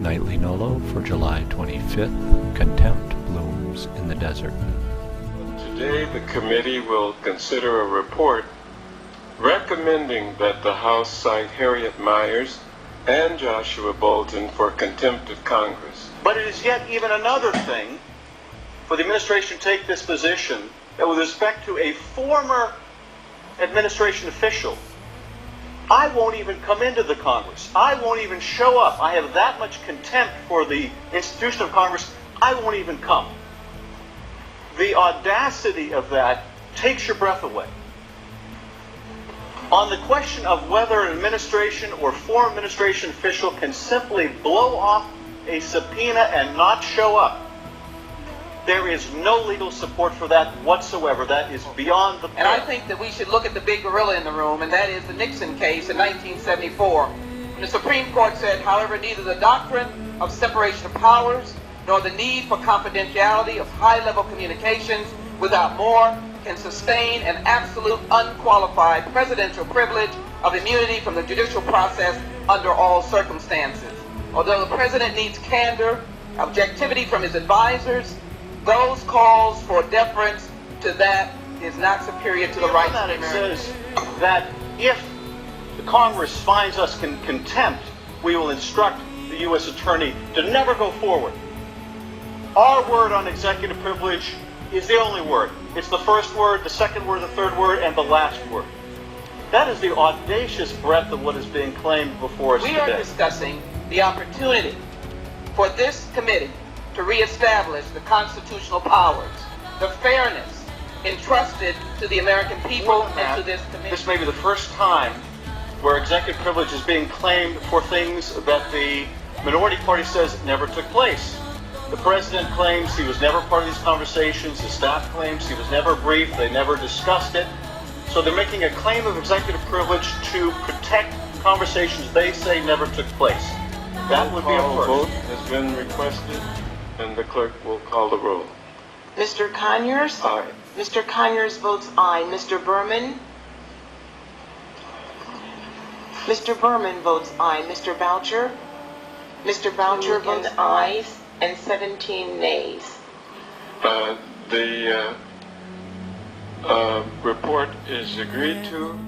Nightly Nolo for July 25th, Contempt Blooms in the Desert. Today the committee will consider a report recommending that the House cite Harriet Miers and Joshua Bolten for contempt of Congress. But it is yet even another thing for the administration to take this position that with respect to a former administration official, I won't even come into the Congress. I won't even show up. I have that much contempt for the institution of Congress, I won't even come. The audacity of that takes your breath away. On the question of whether an administration or former administration official can simply blow off a subpoena and not show up, there is no legal support for that whatsoever. That is beyond the pale. And I think that we should look at the big gorilla in the room, and that is the Nixon case in 1974. When the Supreme Court said, however, neither the doctrine of separation of powers nor the need for confidentiality of high-level communications without more can sustain an absolute unqualified presidential privilege of immunity from the judicial process under all circumstances. Although the president needs candor, objectivity from his advisors, those calls for deference to that is not superior to the rights of It Americans. says that if the Congress finds us in contempt, we will instruct the U.S. Attorney to never go forward. Our word on executive privilege is the only word. It's the first word, the second word, the third word, and the last word. That is the audacious breadth of what is being claimed before us We today. are discussing the opportunity for this committee to reestablish the constitutional powers, the fairness entrusted to the American people and to this committee. This may be the first time where executive privilege is being claimed for things that the minority party says never took place. The president claims he was never part of these conversations. His staff claims he was never briefed. They never discussed it. So they're making a claim of executive privilege to protect conversations they say never took place. That would be a Roll first. call vote has been requested, and the clerk will call the roll. Mr. Conyers? Aye. Mr. Conyers votes aye. Mr. Berman? Mr. Berman votes aye. Mr. Boucher? Mr. Boucher votes aye. Ayes and 17 nays. The report is agreed to.